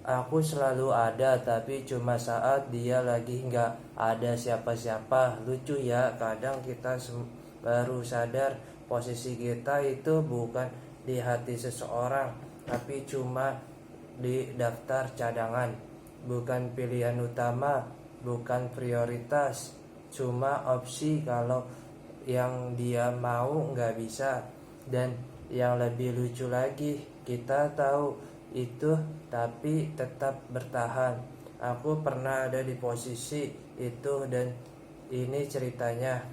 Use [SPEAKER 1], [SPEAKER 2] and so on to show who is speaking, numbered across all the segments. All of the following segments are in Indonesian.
[SPEAKER 1] Aku selalu ada, tapi cuma saat dia lagi nggak ada siapa-siapa. Lucu ya, kadang kita baru sadar posisi kita itu bukan di hati seseorang, tapi cuma di daftar cadangan. Bukan pilihan utama, bukan prioritas, cuma opsi kalau yang dia mau nggak bisa. Dan yang lebih lucu lagi, kita tahu itu tapi tetap bertahan. Aku pernah ada di posisi itu, dan ini ceritanya.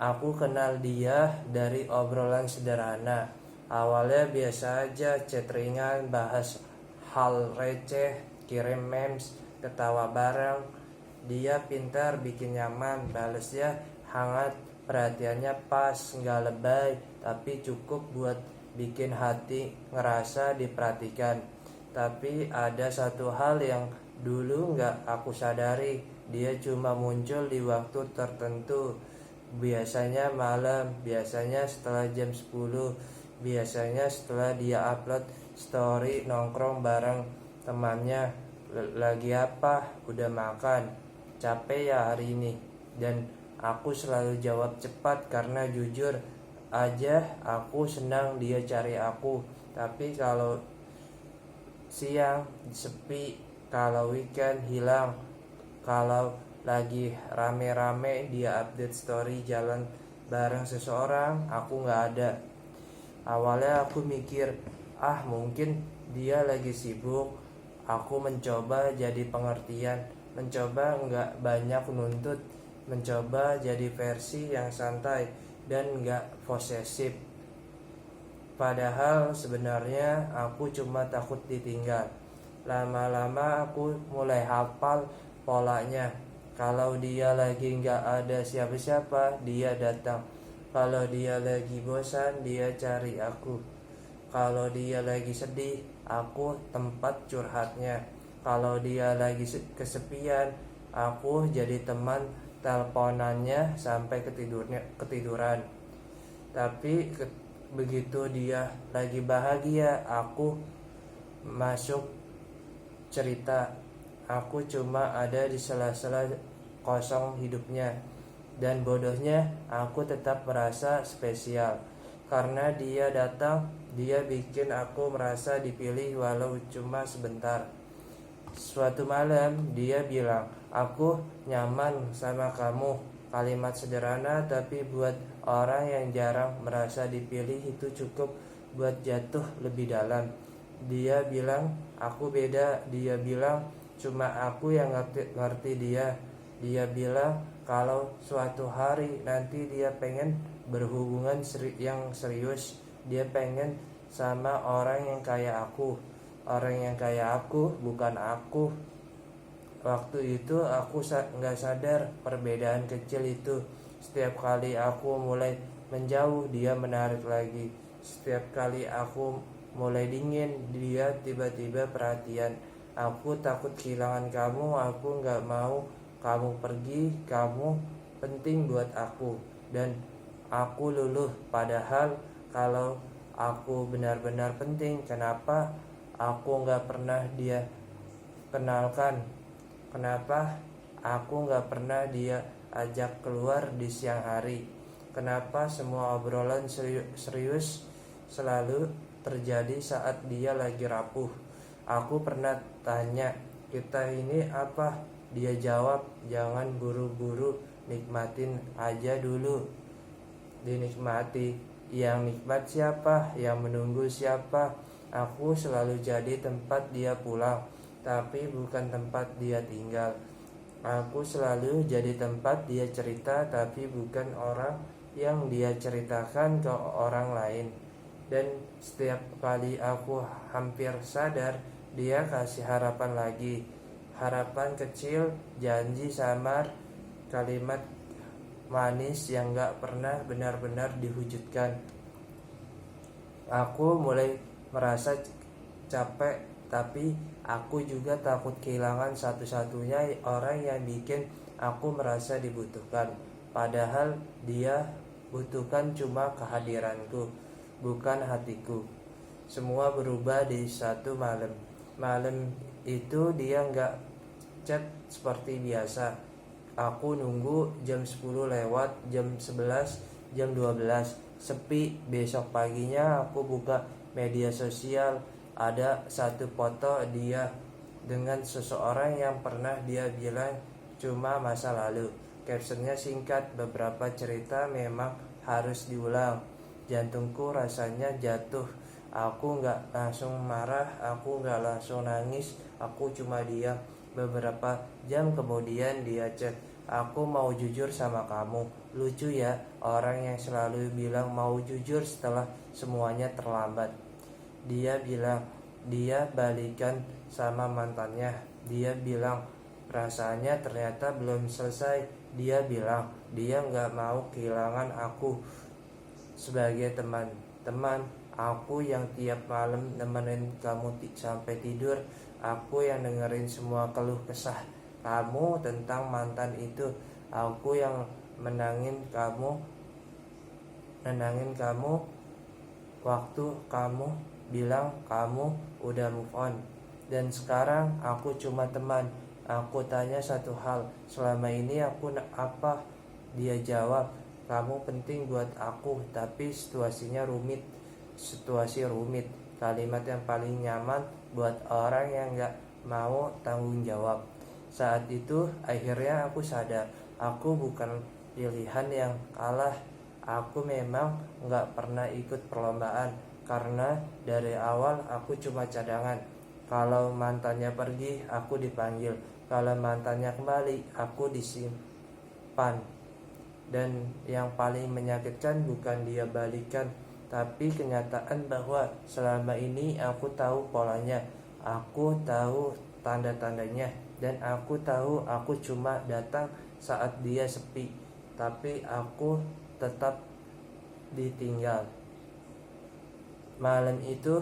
[SPEAKER 1] Aku kenal dia dari obrolan sederhana. Awalnya biasa aja, chat ringan, bahas hal receh, kirim memes, ketawa bareng. Dia pintar bikin nyaman, balesnya hangat, perhatiannya pas, nggak lebay, tapi cukup buat bikin hati ngerasa diperhatikan. Tapi ada satu hal yang dulu nggak aku sadari, dia cuma muncul di waktu tertentu. Biasanya malam, biasanya setelah jam 10, biasanya setelah dia upload story nongkrong bareng temannya. Lagi apa? Udah makan? Capek ya hari ini? Dan aku selalu jawab cepat karena jujur aja aku senang dia cari aku. Tapi kalau siang sepi, kalau weekend hilang, kalau lagi rame-rame dia update story jalan bareng seseorang, aku nggak ada. Awalnya aku mikir, mungkin dia lagi sibuk. Aku mencoba jadi pengertian, mencoba nggak banyak nuntut, mencoba jadi versi yang santai dan nggak posesif. Padahal sebenarnya aku cuma takut ditinggal. Lama-lama aku mulai hafal polanya. Kalau dia lagi nggak ada siapa-siapa, dia datang. Kalau dia lagi bosan, dia cari aku. Kalau dia lagi sedih, aku tempat curhatnya. Kalau dia lagi kesepian, aku jadi teman teleponannya sampai ketiduran. Tapi begitu dia lagi bahagia, aku masuk cerita. Aku cuma ada di sela-sela kosong hidupnya. Dan bodohnya aku tetap merasa spesial. Karena dia datang, dia bikin aku merasa dipilih walau cuma sebentar. Suatu malam dia bilang, aku nyaman sama kamu. Kalimat sederhana, tapi buat orang yang jarang merasa dipilih itu cukup buat jatuh lebih dalam. Dia bilang aku beda. Dia bilang cuma aku yang ngerti dia. Dia bilang kalau suatu hari nanti dia pengen berhubungan yang serius. Dia pengen sama orang yang kayak aku. Orang yang kayak aku, bukan aku. Waktu itu aku gak sadar perbedaan kecil itu. Setiap kali aku mulai menjauh, dia menarik lagi. Setiap kali aku mulai dingin, dia tiba-tiba perhatian. Aku takut kehilangan kamu, aku gak mau kamu pergi, kamu penting buat aku. Dan aku luluh, padahal kalau aku benar-benar penting, kenapa aku gak pernah dia kenalkan? Kenapa aku gak pernah dia ajak keluar di siang hari? Kenapa semua obrolan serius selalu terjadi saat dia lagi rapuh? Aku pernah tanya, kita ini apa? Dia jawab, jangan buru-buru, nikmatin aja dulu. Dinikmati. Yang nikmat siapa? Yang menunggu siapa? Aku selalu jadi tempat dia pulang, tapi bukan tempat dia tinggal. Aku selalu jadi tempat dia cerita, tapi bukan orang yang dia ceritakan ke orang lain. Dan setiap kali aku hampir sadar, dia kasih harapan lagi. Harapan kecil, janji samar, kalimat manis yang gak pernah benar-benar diwujudkan. Aku mulai merasa capek, tapi aku juga takut kehilangan satu-satunya orang yang bikin aku merasa dibutuhkan. Padahal dia butuhkan cuma kehadiranku, bukan hatiku. Semua berubah di satu malam. Malam itu dia nggak chat seperti biasa. Aku nunggu jam 10 lewat, jam 11, jam 12 sepi. Besok paginya aku buka media sosial, ada satu foto dia dengan seseorang yang pernah dia bilang cuma masa lalu. Captionnya singkat, beberapa cerita memang harus diulang. Jantungku rasanya jatuh. Aku nggak langsung marah, aku nggak langsung nangis, aku cuma diam. Beberapa jam kemudian dia chat, aku mau jujur sama kamu. Lucu ya, orang yang selalu bilang mau jujur setelah semuanya terlambat. Dia bilang dia balikan sama mantannya. Dia bilang perasaannya ternyata belum selesai. Dia bilang dia nggak mau kehilangan aku sebagai teman. Aku yang tiap malam nemenin kamu sampai tidur. Aku yang dengerin semua keluh kesah kamu tentang mantan itu. Aku yang nenangin kamu waktu kamu bilang kamu udah move on. Dan sekarang aku cuma teman. Aku tanya satu hal, selama ini aku apa? Dia jawab, kamu penting buat aku, tapi situasi rumit. Kalimat yang paling nyaman buat orang yang gak mau tanggung jawab. Saat itu akhirnya aku sadar, aku bukan pilihan yang kalah. Aku memang gak pernah ikut perlombaan, karena dari awal aku cuma cadangan. Kalau mantannya pergi, aku dipanggil. Kalau mantannya kembali, aku disimpan. Dan yang paling menyakitkan bukan dia balikan, tapi kenyataan bahwa selama ini aku tahu polanya, aku tahu tanda-tandanya, dan aku tahu aku cuma datang saat dia sepi, tapi aku tetap ditinggal. Malam itu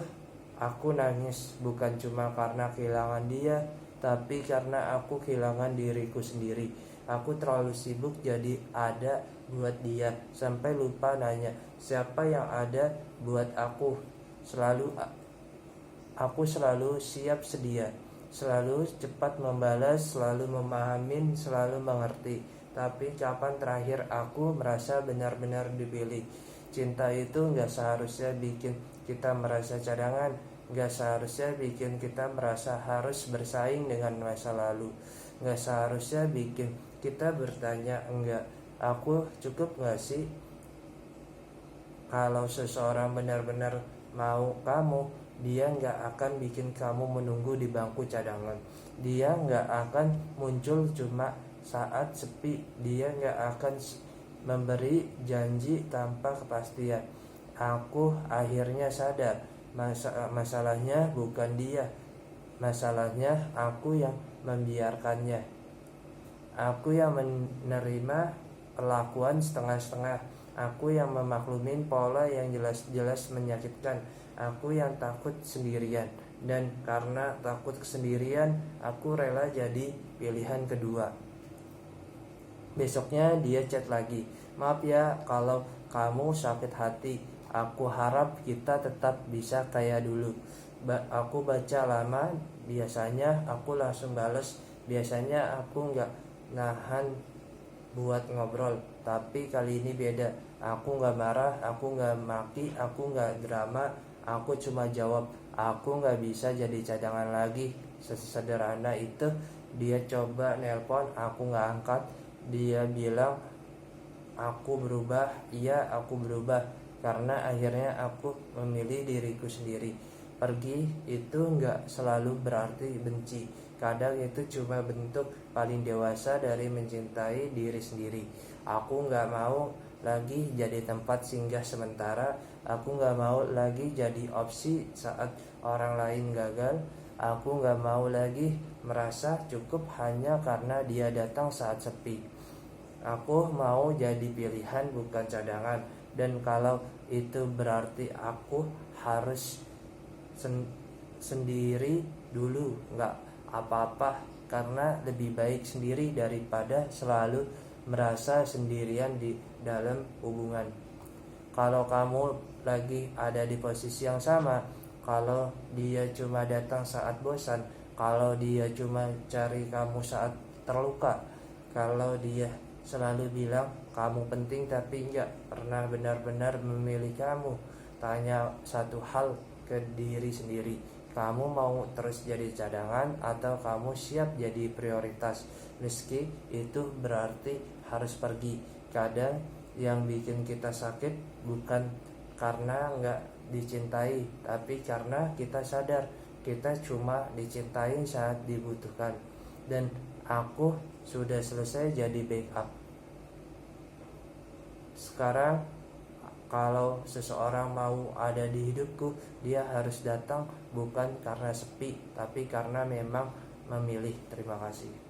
[SPEAKER 1] aku nangis bukan cuma karena kehilangan dia, tapi karena aku kehilangan diriku sendiri. Aku terlalu sibuk jadi ada buat dia, sampai lupa nanya siapa yang ada buat aku. Aku selalu siap sedia, selalu cepat membalas, selalu memahamin, selalu mengerti. Tapi kapan terakhir aku merasa benar-benar dipilih? Cinta itu gak seharusnya bikin kita merasa cadangan, gak seharusnya bikin kita merasa harus bersaing dengan masa lalu, gak seharusnya bikin kita bertanya, enggak, aku cukup gak sih? Kalau seseorang benar-benar mau kamu, dia gak akan bikin kamu menunggu di bangku cadangan. Dia gak akan muncul cuma saat sepi. Dia gak akan memberi janji tanpa kepastian. Aku akhirnya sadar, masalahnya bukan dia, masalahnya aku yang membiarkannya. Aku yang menerima perlakuan setengah-setengah. Aku yang memaklumin pola yang jelas-jelas menyakitkan. Aku yang takut sendirian. Dan karena takut kesendirian, aku rela jadi pilihan kedua. Besoknya dia chat lagi, maaf ya kalau kamu sakit hati. Aku harap kita tetap bisa kayak dulu. Aku baca lama, biasanya aku langsung bales. Biasanya aku gak nahan buat ngobrol, tapi kali ini beda. Aku gak marah, aku gak maki, aku gak drama. Aku cuma jawab, aku gak bisa jadi cadangan lagi. Sesederhana itu. Dia coba nelpon, aku gak angkat. Dia bilang, aku berubah. Iya, aku berubah, karena akhirnya aku memilih diriku sendiri. Pergi itu gak selalu berarti benci. Kadang itu cuma bentuk paling dewasa dari mencintai diri sendiri. Aku gak mau lagi jadi tempat singgah sementara. Aku gak mau lagi jadi opsi saat orang lain gagal. Aku gak mau lagi merasa cukup hanya karena dia datang saat sepi. Aku mau jadi pilihan bukan cadangan. Dan kalau itu berarti aku harus sendiri dulu, gak apa-apa, karena lebih baik sendiri daripada selalu merasa sendirian di dalam hubungan. Kalau kamu lagi ada di posisi yang sama, kalau dia cuma datang saat bosan, kalau dia cuma cari kamu saat terluka, kalau dia selalu bilang kamu penting tapi nggak pernah benar-benar memilih kamu. Tanya satu hal ke diri sendiri, kamu mau terus jadi cadangan atau kamu siap jadi prioritas? Meski itu berarti harus pergi. Kadang yang bikin kita sakit bukan karena nggak dicintai, tapi karena kita sadar kita cuma dicintai saat dibutuhkan. Dan aku sudah selesai jadi backup. Sekarang kalau seseorang mau ada di hidupku, dia harus datang bukan karena sepi, tapi karena memang memilih. Terima kasih.